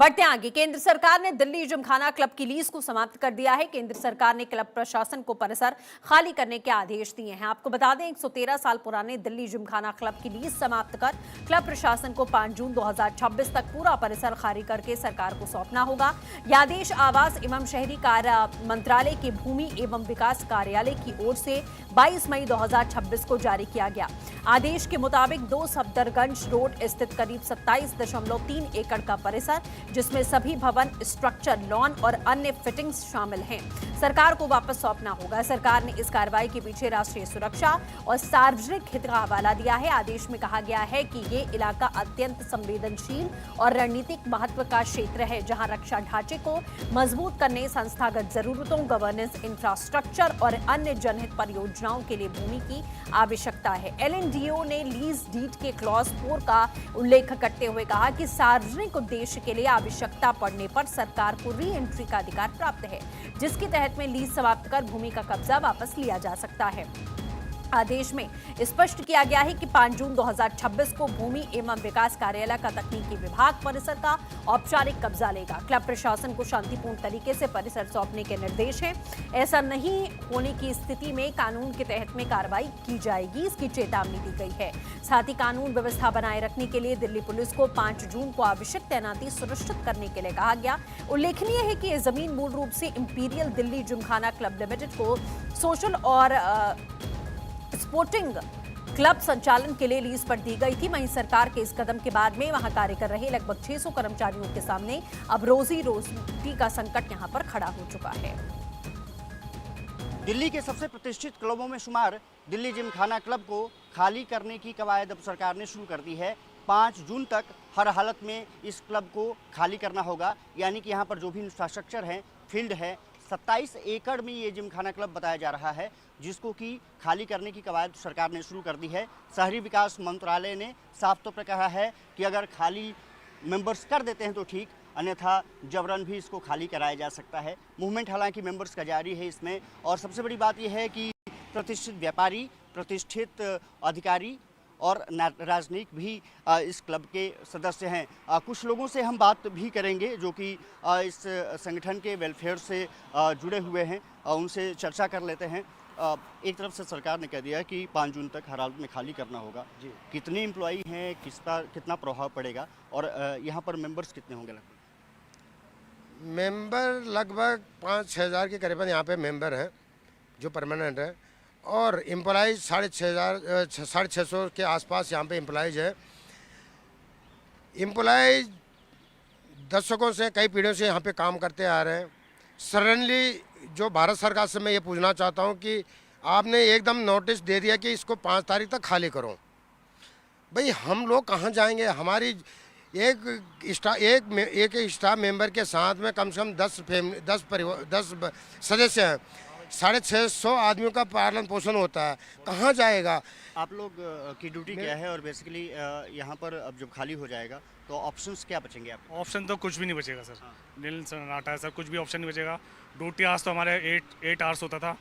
बढ़ते आगे, केंद्र सरकार ने दिल्ली जिमखाना क्लब की लीज को समाप्त कर दिया है। केंद्र सरकार ने क्लब प्रशासन को परिसर खाली करने के आदेश दिए हैं। आपको बता दें, 113 साल पुराने दिल्ली जिमखाना क्लब की लीज समाप्त कर क्लब प्रशासन को 5 जून 2026 तक पूरा परिसर खाली करके सरकार को सौंपना होगा। यह आदेश आवास एवं शहरी कार्य मंत्रालय के भूमि एवं विकास कार्यालय की ओर से 22 मई 2026 को जारी किया गया। आदेश के मुताबिक 2 सफदरगंज रोड स्थित करीब 27.3 एकड़ का परिसर, जिसमें सभी भवन, स्ट्रक्चर, लॉन और अन्य फिटिंग्स शामिल हैं, सरकार को वापस सौंपना होगा। सरकार ने इस कार्रवाई के पीछे राष्ट्रीय सुरक्षा और सार्वजनिक हित का हवाला दिया है। आदेश में कहा गया है कि ये इलाका अत्यंत संवेदनशील और रणनीतिक महत्व का क्षेत्र है, जहां रक्षा ढांचे को मजबूत करने, संस्थागत जरूरतों, गवर्नेंस, इंफ्रास्ट्रक्चर और अन्य जनहित परियोजनाओं के लिए भूमि की आवश्यकता है। एलएनडीओ ने लीज डीड के क्लॉज 4 का उल्लेख करते हुए कहा कि सार्वजनिक उद्देश्य के लिए आवश्यकता पड़ने पर सरकार को री एंट्री का अधिकार प्राप्त है, जिसके तहत में लीज समाप्त कर भूमि का कब्जा वापस लिया जा सकता है। आदेश में स्पष्ट किया गया है कि 5 जून 2026 को भूमि एवं विकास कार्यालय का तकनीकी विभाग परिसर का औपचारिक कब्जा लेगा। क्लब प्रशासन को शांतिपूर्ण तरीके से परिसर सौंपने के निर्देश हैं। ऐसा नहीं होने की स्थिति में कानून के तहत में कार्रवाई की जाएगी, इसकी चेतावनी दी गई है। साथ ही कानून व्यवस्था बनाए रखने के लिए दिल्ली पुलिस को 5 जून को आवश्यक तैनाती सुनिश्चित करने के लिए कहा गया। उल्लेखनीय है कि यह जमीन मूल रूप से imperial Delhi Gymkhana club limited को सोशल और स्पोर्टिंग क्लब संचालन के लिए लीज पर दी गई थी। वहीं सरकार के इस कदम के बाद में वहां कार्य कर रहे लगभग 600 कर्मचारियों के सामने अब रोजी का संकट यहां पर खड़ा हो चुका है। दिल्ली के सबसे प्रतिष्ठित क्लबों में शुमार दिल्ली जिमखाना क्लब को खाली करने की कवायद अब सरकार ने शुरू कर दी है। 5 जून तक हर हालत में इस क्लब को खाली करना होगा, यानी कि यहाँ पर जो भी इंफ्रास्ट्रक्चर है, फील्ड है, 27 एकड़ में ये जिमखाना क्लब बताया जा रहा है, जिसको कि खाली करने की कवायद सरकार ने शुरू कर दी है। शहरी विकास मंत्रालय ने साफ तौर पर कहा है कि अगर खाली मेंबर्स कर देते हैं तो ठीक, अन्यथा जबरन भी इसको खाली कराया जा सकता है। मूवमेंट हालांकि मेंबर्स का जारी है इसमें, और सबसे बड़ी बात यह है कि प्रतिष्ठित व्यापारी, प्रतिष्ठित अधिकारी और राजनीतिक भी इस क्लब के सदस्य हैं। कुछ लोगों से हम बात भी करेंगे जो कि इस संगठन के वेलफेयर से जुड़े हुए हैं, उनसे चर्चा कर लेते हैं। एक तरफ से सरकार ने कह दिया है कि 5 जून तक हर हालत में खाली करना होगा। कितने एम्प्लॉई हैं, कितना प्रभाव पड़ेगा, और यहाँ पर मेंबर्स कितने होंगे? मेंबर लगभग 5-6 हज़ार के करीबन यहाँ पे मेंबर हैं जो परमानेंट हैं, और एम्प्लॉइज 650 के आसपास यहाँ पे एम्प्लॉइज है। एम्प्लॉइज दशकों से, कई पीढ़ियों से यहाँ पे काम करते आ रहे हैं। सडनली जो भारत सरकार से मैं ये पूछना चाहता हूँ कि आपने एकदम नोटिस दे दिया कि इसको 5 तारीख तक खाली करो। भाई हम लोग कहाँ जाएंगे? हमारी एक स्टाफ मेंबर के साथ में कम से कम 10 सदस्य हैं। 650 आदमियों का पालन पोषण होता है, कहाँ जाएगा? आप लोग की ड्यूटी क्या है, और बेसिकली यहाँ पर अब जब खाली हो जाएगा तो ऑप्शंस क्या बचेंगे आपको? ऑप्शन तो कुछ भी नहीं बचेगा सर। नील सन्नाटा है सर, कुछ भी ऑप्शन नहीं बचेगा। ड्यूटी आज तो हमारे 8 आवर्स होता था,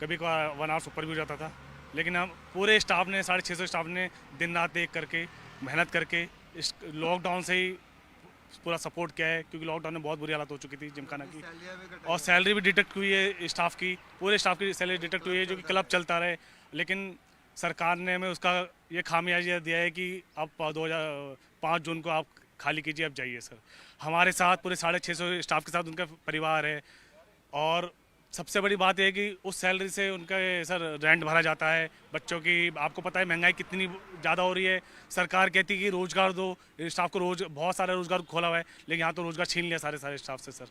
कभी 1 आवर्स ऊपर भी हो जाता था, लेकिन हम पूरे स्टाफ ने, 650 स्टाफ ने दिन रात एक करके मेहनत करके इस लॉकडाउन से ही पूरा सपोर्ट किया है, क्योंकि लॉकडाउन में बहुत बुरी हालत हो चुकी थी जिमखाना की, और सैलरी भी डिडक्ट हुई है स्टाफ की, पूरे स्टाफ की सैलरी डिडक्ट हुई है, जो कि क्लब चलता रहे। लेकिन सरकार ने हमें उसका ये खामियाजा दिया है कि अब 5 जून को आप खाली कीजिए, अब जाइए सर। हमारे साथ पूरे 650 स्टाफ के साथ उनका परिवार है, और सबसे बड़ी बात यह है कि उस सैलरी से उनका सर रेंट भरा जाता है। बच्चों की आपको पता है महंगाई कितनी ज़्यादा हो रही है। सरकार कहती है कि रोज़गार दो स्टाफ को, बहुत सारा रोज़गार खोला हुआ है, लेकिन यहाँ तो रोज़गार छीन लिया सारे स्टाफ से सर।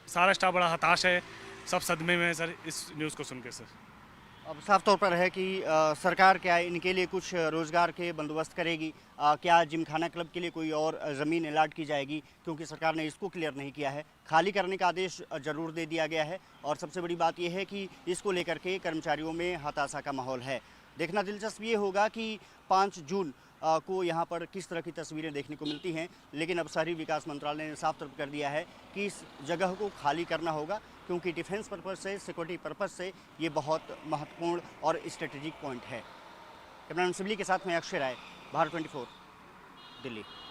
सारा स्टाफ बड़ा हताश है, सब सदमे में है सर इस न्यूज़ को सुन के सर। अब साफ तौर पर है कि सरकार क्या इनके लिए कुछ रोज़गार के बंदोबस्त करेगी? क्या जिमखाना क्लब के लिए कोई और ज़मीन अलाट की जाएगी? क्योंकि सरकार ने इसको क्लियर नहीं किया है। खाली करने का आदेश ज़रूर दे दिया गया है, और सबसे बड़ी बात यह है कि इसको लेकर के कर्मचारियों में हताशा का माहौल है। देखना दिलचस्प ये होगा कि 5 जून को यहाँ पर किस तरह की तस्वीरें देखने को मिलती हैं। लेकिन अब शहरी विकास मंत्रालय ने साफ तौर पर कर दिया है कि इस जगह को खाली करना होगा, क्योंकि डिफेंस पर्पज़ से, सिक्योरिटी पर्पज़ से ये बहुत महत्वपूर्ण और स्ट्रेटेजिक पॉइंट है। कैमरामैन सिबली के साथ मैं अक्षय राय, भारत 24, दिल्ली।